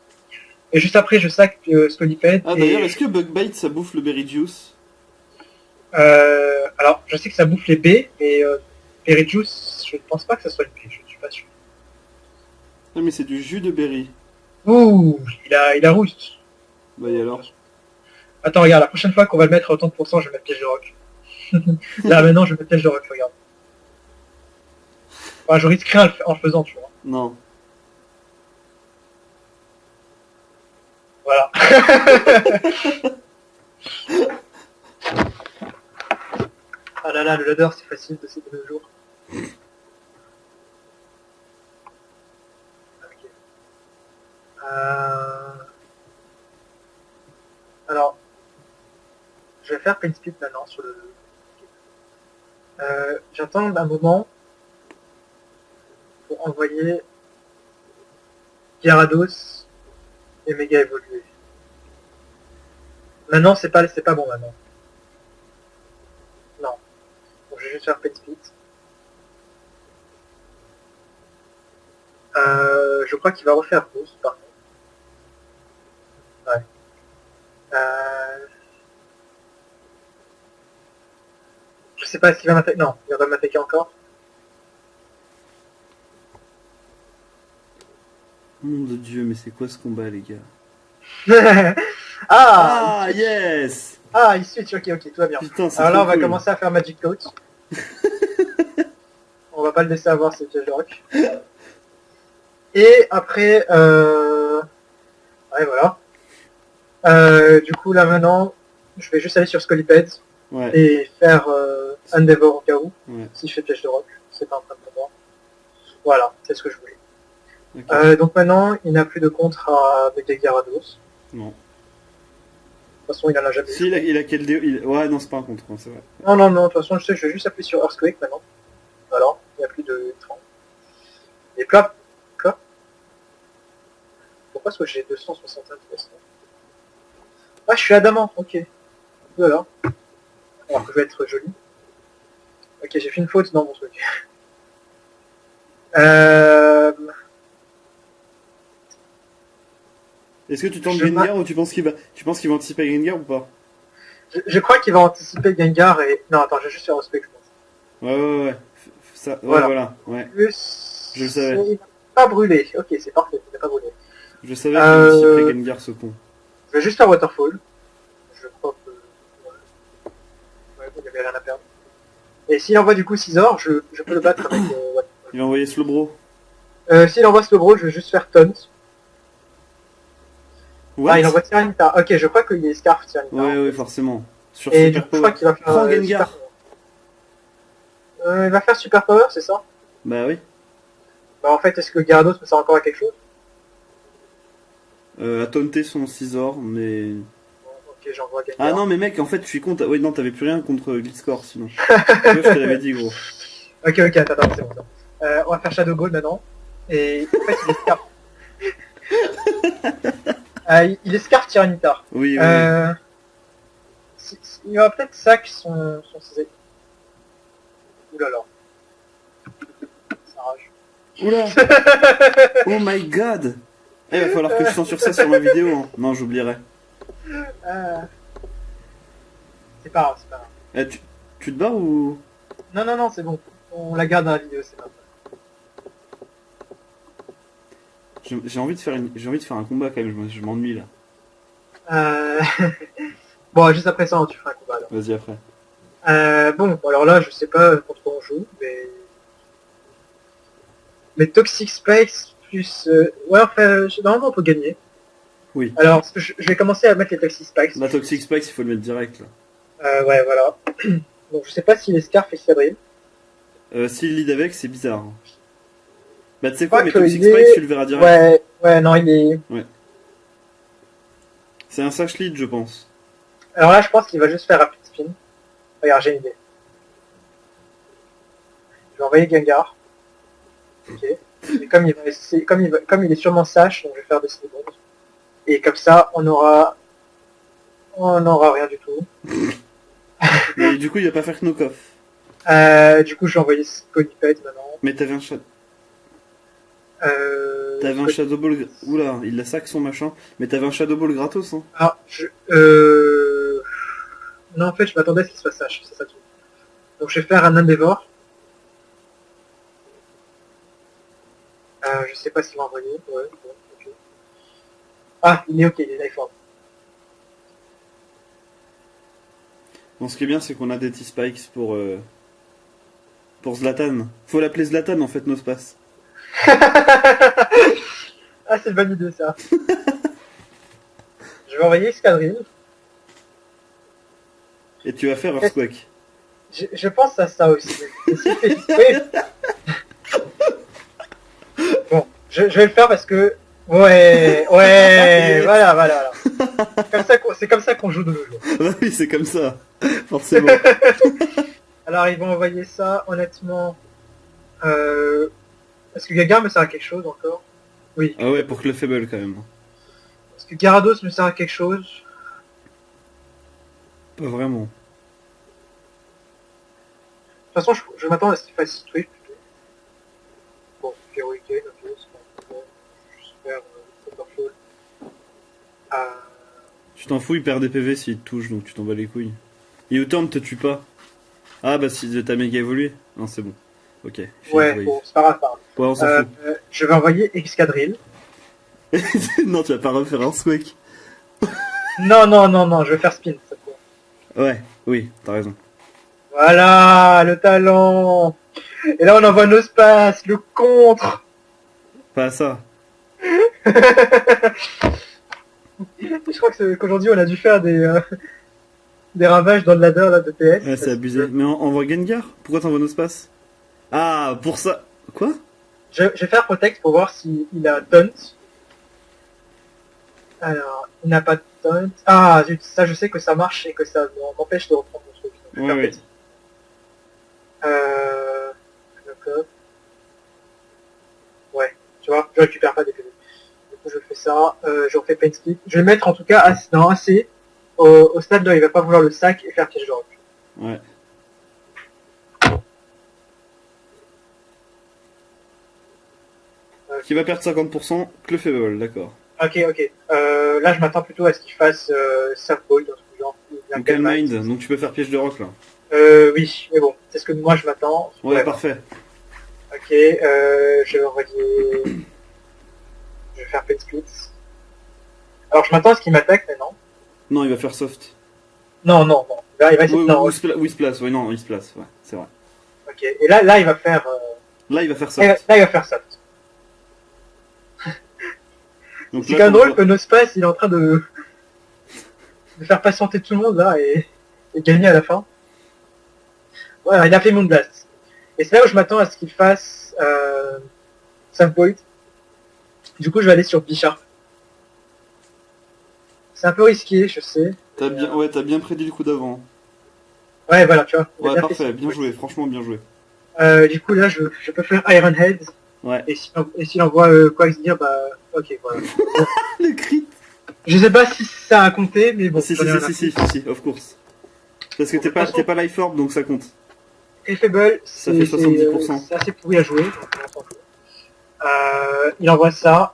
Et juste après, je sac Scoliped. Ah d'ailleurs, est-ce que Bug Bite ça bouffe le Berry Juice? Alors, je sais que ça bouffe les B, mais Berry Juice, je ne pense pas que ça soit une B, je ne suis pas sûr. Non mais c'est du jus de berry. Ouh, il a roost. Bah et alors? Attends, regarde, la prochaine fois qu'on va le mettre à autant de pourcents, je vais mettre piège de rock. Là, maintenant, je vais mettre piège de rock, regarde. Enfin, je risque rien en le faisant, tu vois. Non. Voilà. Ah là là, le ladder, c'est facile de ces deux jours. Ok. Alors, faire Paint Speed maintenant sur le... J'attends un moment pour envoyer Gyarados et méga évoluer. Maintenant, c'est pas bon maintenant. Non. Donc, je vais juste faire Paint Speed. Je crois qu'il va refaire Boost par contre. Ouais. Je sais pas s'il va m'attaquer. Non, il va m'attaquer encore. Nom de Dieu, mais c'est quoi ce combat, les gars? Ah, yes! Ah, il switch, ok, tout va bien. Putain, c'est Alors là, trop on va cool. commencer à faire Magic Coat. On va pas le laisser avoir, c'est piège rock. Et après, ouais, voilà. Du coup, là maintenant, je vais juste aller sur Scoliped Ouais, et faire Endeavor au cas où, ouais, si je fais piège de rock. C'est pas un problème pour moi. Voilà, c'est ce que je voulais. ok. Donc maintenant, il n'a plus de contre avec des Gyarados. Non. De toute façon, il en a jamais Si, eu. il a quel dé... Ouais, non, c'est pas un contre, hein, c'est vrai. Non, de toute façon, je sais, je vais juste appuyer sur Earthquake maintenant. Voilà, il n'y a plus de 30. Et quoi pourquoi est-ce que j'ai 261 pièces? Ah, je suis adamant, ok. Voilà. Alors que je vais être joli. Ok, j'ai fait une faute dans mon truc. Est-ce que tu tentes Je Gengar ou tu penses qu'il va anticiper Gengar ou pas? Je crois qu'il va anticiper Gengar et... Non, attends, je vais juste faire respect, je pense. Ouais. Ça... Ouais, Voilà. voilà, ouais. Plus... Je le savais. Il n'a pas brûlé. Ok, c'est parfait, il n'a pas brûlé. Je savais qu'il anticiperait Gengar, ce con. Je vais juste faire Waterfall. Je crois que... Ouais, il n'y avait rien à perdre. Et s'il envoie du coup Scizor, je peux le battre avec Waterfall. Il va envoyer Slowbro. S'il envoie Slowbro, je vais juste faire Taunt. What? Ah, il envoie Tyranitar. Ok, je crois qu'il est Scarf Tyranitar. Ouais, forcément. Sur Et du Super coup, je Power. crois qu'il va faire Prends Gengar. Super Power. Il va faire Super Power, c'est ça? Bah oui. Bah en fait, est-ce que Gyarados me sert encore à quelque chose? À taunter son Scizor, mais... Bon, ok, j'envoie Gengar. Ah non, mais mec, en fait, je suis con. Ouais, non, t'avais plus rien contre Gliscor, sinon. Tu vois, je te l'avais dit, gros. Ok, attends, c'est bon. On va faire Shadow Ball maintenant. Et en fait, il est Scarf. Il est Scarf Tyranitar. Oui. Il va peut-être sac son CZ. Oulala. Ça rage. Oula. Oh my god. Il va falloir que je censure ça sur ma vidéo. Hein. Non, j'oublierai. C'est pas grave. Eh, tu te barres ou... Non, c'est bon. On la garde dans la vidéo, c'est pas grave. J'ai envie de faire un combat quand même, je m'ennuie là. Bon, juste après ça, tu feras un combat alors. Vas-y après. Bon, alors là, je sais pas contre quoi on joue, mais Toxic Spikes plus... Ouais, enfin, normalement on peut gagner. Oui. Alors, je vais commencer à mettre les Toxic Spikes. La Toxic Spikes, il faut le mettre direct là. Ouais, voilà. Donc je sais pas s'il est Scarf et Sabrine. S'il lead avec, c'est bizarre. Hein. Bah tu sais quoi, mais que Toxic il est- Spikes, tu le verras direct. Ouais, non, il est... C'est un sash lead, je pense. Alors là, je pense qu'il va juste faire Rapid Spin. Regarde, j'ai une idée. Je vais envoyer Gengar. Ok. Et comme il est sûrement Sash, donc je vais faire des secondes. Et comme ça, on aura rien du tout. Mais du coup, il va pas faire knock-off. Du coup, je vais envoyer Scolipede maintenant. Mais t'avais un Shadow Ball... Oula, il a sac son machin. Mais t'avais un Shadow Ball gratos, hein. Alors, non, en fait, je m'attendais à ce qu'il soit Sash, c'est ça tout. Donc, je vais faire un Endeavor. Je sais pas s'il va envoyer. Ouais, ok. Ah, il est ok, il est life orb. Bon, ce qui est bien, c'est qu'on a des T-Spikes pour Zlatan. Faut l'appeler Zlatan, en fait, nos spaces. Ah, c'est une bonne idée, ça. Je vais envoyer Escadrille. Et tu vas faire Earthquake. Je pense à ça aussi. Et s'il fait- oui. Bon, je vais le faire parce que Ouais, ouais, voilà, voilà. C'est comme ça qu'on joue de nos jours. Bah oui, c'est comme ça. Forcément. Alors ils vont envoyer ça, honnêtement. Est-ce que Gaga me sert à quelque chose encore? Oui. Ah ouais, pour que le faible quand même. Est-ce que Gyarados me sert à quelque chose? Pas vraiment. De toute façon, je m'attends à ce qu'il fasse Twitch plutôt. Bon, Heroic Gain, ok, c'est pas un problème. Juste faire Thunderfall. Tu t'en fous, il perd des PV s'il te touche, donc tu t'en bats les couilles. Et autant ne te tue pas. Ah bah si t'as méga évolué. Non, c'est bon. Ok. Ouais, Wave. bon, c'est pas grave, pas grave. Ouais, on s'en fout. Je vais envoyer Excadrill. Non, tu vas pas refaire un swag. Non, non, non, non, je vais faire spin cette fois. Ouais, oui, t'as raison. Voilà, le talent. Et là, on envoie nos spaces, le contre. Pas à ça. Je crois qu'aujourd'hui, on a dû faire des ravages dans le ladder là, de PS. Ouais, c'est abusé. Mais on voit Gengar. Pourquoi t'envoies nos spaces? Ah, pour ça. Quoi? Je vais faire Protect pour voir s'il a Taunt. Alors, il n'a pas de Taunt. Ah, zut, ça je sais que ça marche et que ça m'empêche de reprendre mon truc. Donc, je vais Ouais, faire ouais. petit. Knock up. Ouais, tu vois, je récupère pas des PV. Du coup, je fais ça. Je refais Pain Split. Je vais le mettre en tout cas dans AC. Au stade là, il va pas vouloir le sac et faire piège de rock. Ouais. Qui va perdre 50%, Clefable, d'accord. Ok, ok. Là, je m'attends plutôt à ce qu'il fasse Surfball dans ce genre. Donc Calm Mind, donc tu peux faire piège de rock là. Oui, mais bon, c'est ce que moi je m'attends. Ouais, parfait. Ok, je vais envoyer... Je vais faire Pain Split. Alors, je m'attends à ce qu'il m'attaque, mais non. Non, il va faire soft. Non, non, non. Là, il va essayer Oui, de... Non, ou il se place, ouais, non, il se place, ouais, c'est vrai. ok, et là, il va faire... Là, il va faire soft. Là, il va faire ça. Donc C'est là, quand même drôle on que Nospace, il est en train de faire patienter tout le monde, là, et gagner à la fin. Voilà, il a fait Moonblast. Et c'est là où je m'attends à ce qu'il fasse Sunpoint. Du coup, je vais aller sur Bisharp. C'est un peu risqué, je sais. T'as bien, ouais, t'as bien prédit le coup d'avant. Ouais, voilà, tu vois. Ouais, parfait, bien joué, franchement bien joué. Du coup, là, je peux faire Iron Head. Ouais. Et s'il envoie quoi se dire, bah, ok, voilà. Le crit. Je sais pas si ça a compté, mais bon. Si, of course. Parce que Bon, t'es pas Life Orb, donc ça compte. Et Fable, Ça fait 70%. c'est assez pourri à jouer. Donc on s'en fout. Il envoie ça.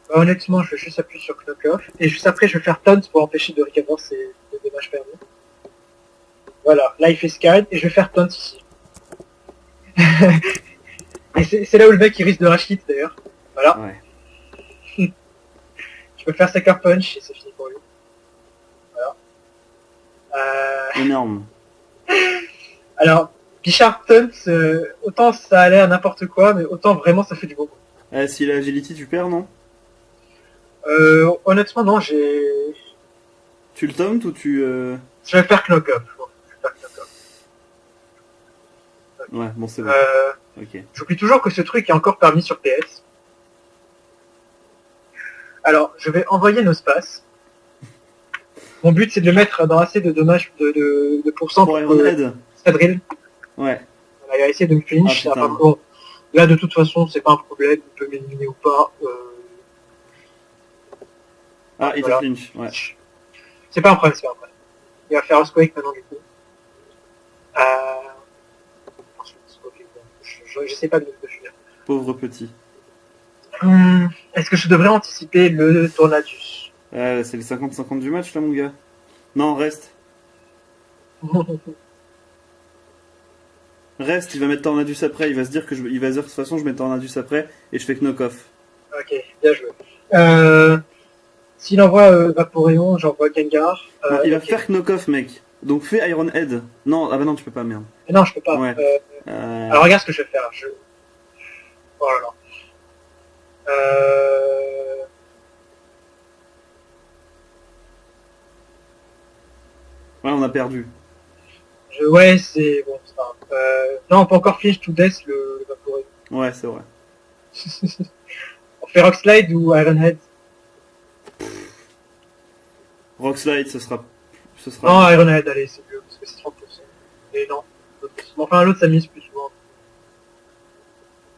Bah, honnêtement, je vais juste appuyer sur Knock Off. Et juste après, je vais faire Taunt pour empêcher de recover ces dommages perdus. Voilà, là il fait Scan, et je vais faire Taunt ici. Et c'est là où le mec il risque de rage hit d'ailleurs. Voilà. Ouais. Je peux faire Sucker Punch et c'est fini pour lui. Voilà. Énorme. Alors, Bichard Taunt, autant ça a l'air n'importe quoi, mais autant vraiment ça fait du beau. Si la agility tu perds, non? Honnêtement, non, j'ai... Tu le taunt ou tu... Je vais faire Knock Up. Bon, je vais faire Knock Up. Ouais, bon c'est bon. Ok. J'oublie toujours que ce truc est encore permis sur PS. Alors, je vais envoyer nos spaces. Mon but, c'est de le mettre dans assez de dommages de pourcent Pour Iron Head. Stadrill. Ouais. Voilà, il va essayer de me flinch. Ah, putain. Bon, là, de toute façon, c'est pas un problème. Il peut m'éliminer ou pas. Ah, il voilà. te flinch, ouais. C'est pas un problème, c'est pas un problème. Il va faire Earthquake maintenant, du coup. Ensuite, ok, bon. Je sais pas de finir. Pauvre petit. Est-ce que je devrais anticiper le Tornadus? C'est les 50-50 du match là, mon gars. Non, reste. Reste, il va mettre Tornadus après. Il va se dire que il va se dire de toute façon je mets Tornadus après et je fais knock off. Ok, bien joué. S'il envoie Vaporeon, j'envoie Gengar. Non, il va ok. faire knock off, mec. Donc fais Iron Head. Non, ah bah non, tu peux pas, merde. Mais non, je peux pas. Ouais. Alors regarde ce que je vais faire. Oh là là. Ouais, on a perdu. Ouais, c'est bon, c'est pas grave. Non, on peut encore flinch to death le Vaporeon. Ouais, c'est vrai. On fait Rockslide ou Ironhead? Rockslide, ce sera. Non, Ironhead, allez, c'est mieux, parce que c'est 30%. Et non, enfin l'autre ça mise plus souvent.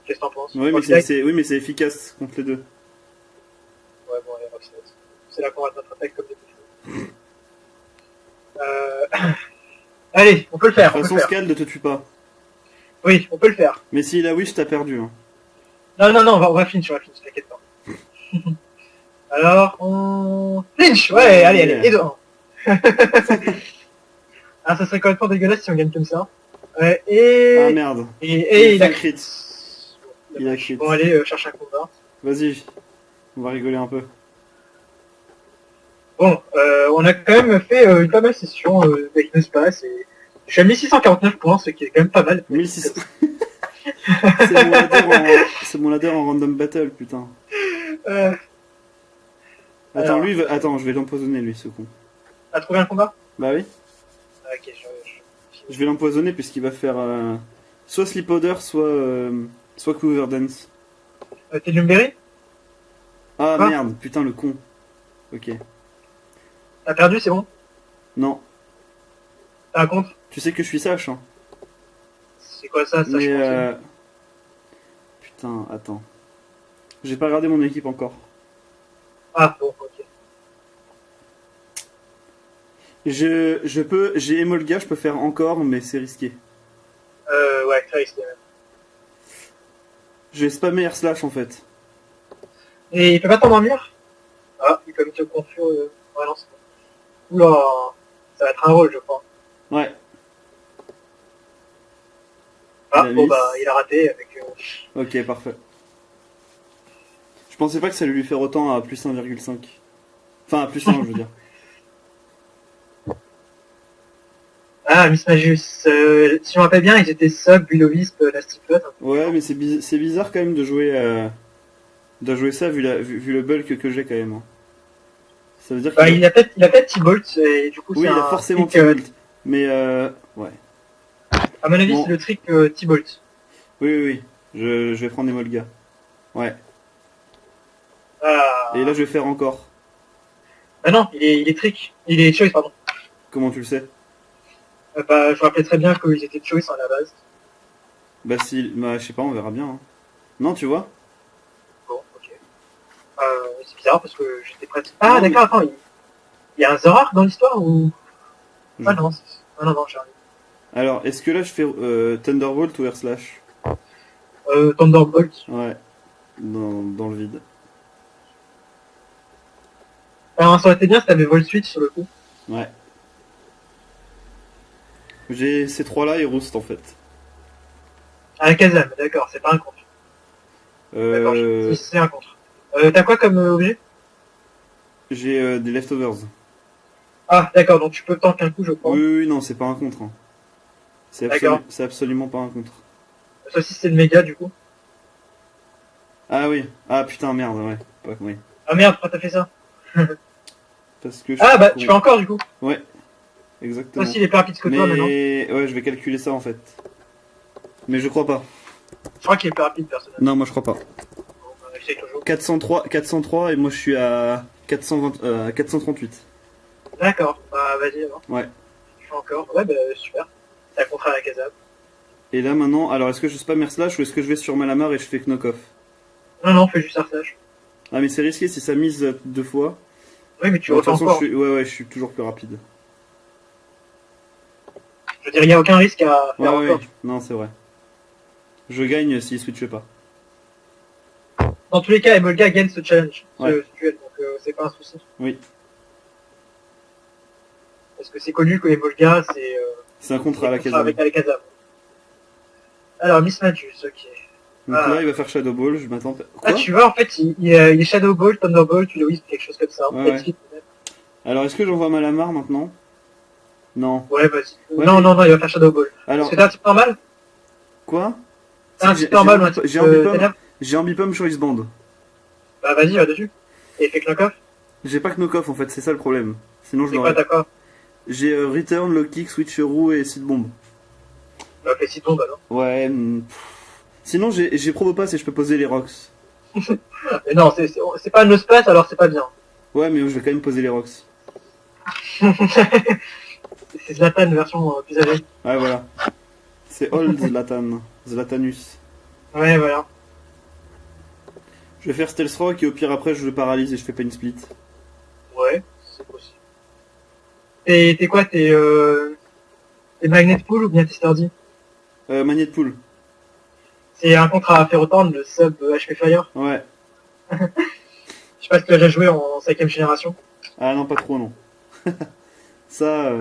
Qu'est-ce que t'en penses? Oui, mais Rockslide? oui, mais c'est efficace contre les deux. Ouais, bon, allez, Rockslide. C'est là qu'on va notre attaque comme des défauts. Allez, on peut le faire, De on toute peut le façon, faire. Scald ne te tue pas. Oui, on peut le faire. Mais s'il a wish, t'as perdu. Hein. Non, on va flinch, t'inquiète pas. Alors, on... Flinch. Ouais, allez, Yeah. et deux. Ah, ça serait complètement dégueulasse si on gagne comme ça. Ouais, Ah merde. et il a fait un crit. Il a crit. Bon, allez, cherche un combat. Vas-y, on va rigoler un peu. Bon, on a quand même fait une pas mal session avec nos spaces et je suis à 1649 points, ce qui est quand même pas mal. 1600. C'est mon ladder en random battle, putain. Euh, Attends, alors. Attends, je vais l'empoisonner, lui, ce con. T'as trouvé un combat? Bah oui. Ah, ok, Je vais l'empoisonner puisqu'il va faire soit Sleep Powder, soit Clover Dance. T'es Lumberry? Ah Quoi merde, putain, le con. Ok. T'as perdu, c'est bon? Non. T'as un contre? Tu sais que je suis sage, hein. C'est quoi ça, Mais je pense. putain, attends. J'ai pas regardé mon équipe encore. Ah, bon, ok. J'ai Emolga, je peux faire encore, mais c'est risqué. Ouais, très risqué même. Je vais spammer Air Slash en fait. Et il peut pas t'endormir? Ah, il peut me te confus. Ouais, non, c'est bon. Oula, ça va être un rôle, je crois. Ouais. Ah, Il a bon, mis. bah, il a raté avec... Ok, parfait. Je pensais pas que ça allait lui faire autant à plus 1,5. Enfin, à plus 1, je veux dire. Ah, Miss Magius. Si je me rappelle bien, ils étaient sub, Bulle Wisp, Nasty Flood. Ouais, mais c'est bizarre quand même de jouer ça vu le bulk que j'ai quand même. Hein. Ça veut dire Bah, qu'il il a peut-être T-Bolt, et du coup, Oui, c'est il a un forcément trick, T-Bolt. Mais ouais. à mon avis, Bon. c'est le trick T-Bolt. Oui. Je vais prendre des Molga. Ouais. Ah. Et là, je vais faire encore. Bah non, il est trick. Il est choice, pardon. Comment tu le sais? Bah, je me rappelais très bien qu'ils étaient choice à la base. Bah je sais pas, on verra bien. Hein. Non, tu vois? Bon, ok. C'est bizarre parce que j'étais prête. Non, Ah, d'accord, attends, il y a un Zorak dans l'histoire ou... Je- Ah non, j'arrive. Alors, est-ce que là, je fais Thunderbolt ou Air Slash? Thunderbolt. Ouais. Dans le vide. Alors, ça aurait été bien si t'avais Vol Switch sur le coup. Ouais. J'ai ces trois-là et Roost en fait. Ah, Kazam, d'accord, c'est pas un contre. D'accord, si c'est un contre. T'as quoi comme objet? J'ai des leftovers. Ah, d'accord, donc tu peux tank un coup, je crois. Oui, non, c'est pas un contre. Hein. D'accord. C'est absolument pas un contre. Ça aussi, c'est le méga, du coup. Ah oui. Ah putain, merde, ouais. Oui. Ah merde, pourquoi t'as fait ça? Parce que Ah, bah, tu fais encore, du coup. Ouais, Toi exactement. aussi, il est plus rapide que toi, maintenant. Ouais, je vais calculer ça en fait. Mais je crois pas. Je crois qu'il est plus rapide, personnellement. Non, moi je crois pas. Bon, on essaye toujours. 403 et moi je suis à 438. D'accord, bah, vas-y, alors. Ouais. Je fais encore. Ouais, bah, super. T'as contre à la Kazam. Et là maintenant, alors est-ce que je spam Air Slash ou est-ce que je vais sur Malamar et je fais knock-off? Non, fais juste Artage. Ah mais c'est risqué si ça mise 2 fois. Oui, mais tu De toute refais façon, encore. je suis toujours plus rapide. Je veux dire, il n'y a aucun risque à faire Ouais, encore. non, c'est vrai. Je gagne s'il switch pas. Dans tous les cas, Emolga gagne ce challenge, Ouais. ce duel, donc c'est pas un souci. Oui. Parce que c'est connu que Emolga, c'est C'est un contre à la contre Kazam. avec Alakazam. Alors, Miss Magius, ok. Donc Ah. là, il va faire Shadow Ball, je m'attends. Quoi? Ah, tu vois, en fait, il est Shadow Ball, Thunderbolt, tu le Wisp, quelque chose comme ça. Ouais, Peut-être ouais. vite, peut-être. Alors, est-ce que j'envoie Malamar maintenant? Non. Ouais, vas-y. Ouais, non, mais- il va faire Shadow Ball. Alors, Parce que t'as un type normal? quoi? T'as un Si, type normal ou un type j'ai Ambipom, ténèbres? j'ai Ambipom sur X-Band. Bah, vas-y, va dessus. Et fais knock-off. J'ai pas knock-off en fait, c'est ça le problème. Sinon je C'est quoi, l'aurais. t'as quoi? J'ai Return, Low Kick, Switcheroo et Seed Bomb. Bah, fais Citron, bah non. Ouais. Sinon j'ai Probopass et je peux poser les rocks. Mais non, c'est pas no space, alors c'est pas bien. Ouais, mais je vais quand même poser les rocks. C'est Zlatan version plus âgée. Ouais, voilà. C'est Old Zlatan. Zlatanus. Ouais, voilà. Je vais faire Stealth Rock et au pire après je le paralyse et je fais pas une split. Ouais, c'est possible. T'es quoi? T'es Magnet Pool ou bien t'es Sturdy? Magnet Pool. C'est un contrat à faire autant, le sub HP Fire. Ouais. Je sais pas si tu as déjà joué en 5ème génération. Ah non, pas trop, non. Ça...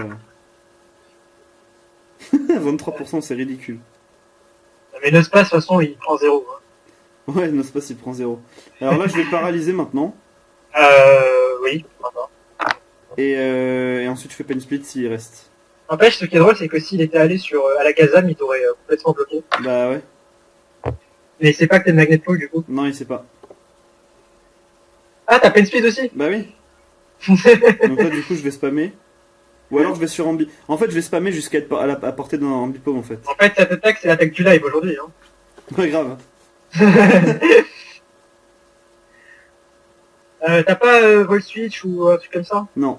23%, c'est ridicule. Mais no space, de toute façon, il prend 0. Hein. Ouais, non, c'est pas s'il prend 0. Alors là, je vais le paralyser maintenant. Oui, maintenant. Et ensuite, je fais pas une split s'il reste. N'empêche, ce qui est drôle, c'est que s'il était allé sur Alakazam, il t'aurait complètement bloqué. Bah ouais. Mais c'est pas que t'es Magnet Pool, du coup. Non, il sait pas. Ah, t'as Pen Speed aussi. Bah oui. Donc là, du coup, je vais spammer. Ou alors je vais sur Ambi... En fait, je vais spammer jusqu'à être à portée d'un Ambipom, en fait. En fait, cette attaque, c'est l'attaque du live aujourd'hui. Hein. Ouais, grave. T'as pas Vol Switch ou un truc comme ça? Non.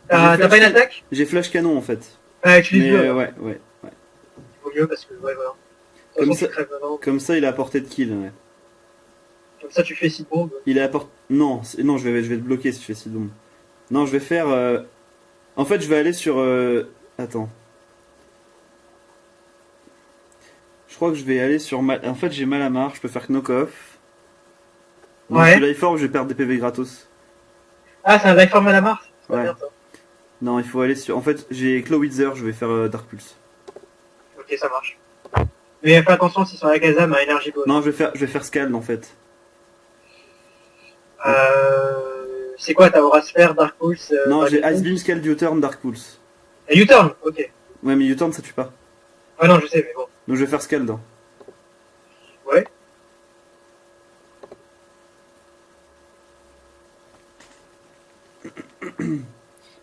T'as pas une attaque? J'ai Flash Canon, en fait. Utilise Mais le. ouais. Il vaut mieux parce que, ouais, voilà. De toute Comme façon, ça- tu crèves avant. Comme ça, il est à portée de kill, ouais. Comme ça, tu fais 6 bombes. Il est à portée... Non, non, je vais te bloquer si je fais si bon. Non, je vais faire... En fait, je vais aller sur... Attends. Je crois que je vais aller sur... En fait, j'ai Malamar, je peux faire knock-off. Non, Ouais. je suis life orb, je vais perdre des PV gratos. Ah, c'est un life form à la Mars. C'est pas Ouais. bien, ça. Non, il faut aller sur... En fait, j'ai Clawither, je vais faire Dark Pulse. Ok, ça marche. Mais fais attention si sur Alakazam a énergie bonne. Non, je vais faire Scald, en fait. C'est quoi, ta Aura Sphere, Dark Pulse Non, j'ai Magneto Ice Beam, Scald, U-Turn, Dark Pulse. Et U-Turn, ok. Ouais, mais U-Turn, ça tue pas. Ah non, je sais, mais bon. Donc je vais faire Scald. Hein. Ouais.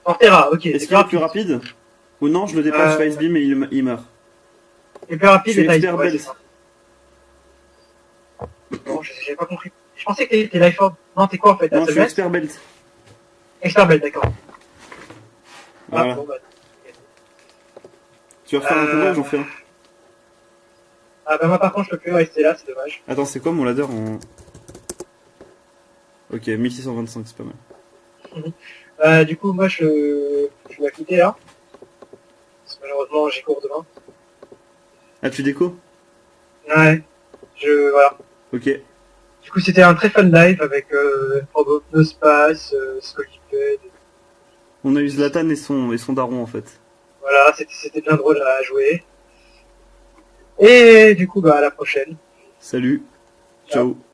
Ortera, ok. Est-ce qu'il est plus rapide? Ou non, je le dépasse, je fais Ice Beam et il meurt. Et plus rapide Je suis et expert ouais, belt. c'est ça. Bon, j'avais pas compris. Je pensais que t'étais life orb. Non, t'es quoi en fait? Non, je suis Belt expert belt. Expert belt, d'accord. Voilà. Ah, bon, bah. Tu vas refaire un combat ou j'en fais un? Ah bah moi par contre je peux plus rester là, c'est dommage. Attends, c'est quoi mon ladder en... Ok, 1625, c'est pas mal. Du coup moi je dois quitter là. Parce que malheureusement j'ai cours demain. Ah, tu déco? Ouais. Voilà. Ok. Du coup c'était un très fun live avec Probopnospace, Skoliped. On a eu Zlatan et son daron en fait. Voilà, c'était bien drôle à jouer. Et du coup bah à la prochaine. Salut. Ciao.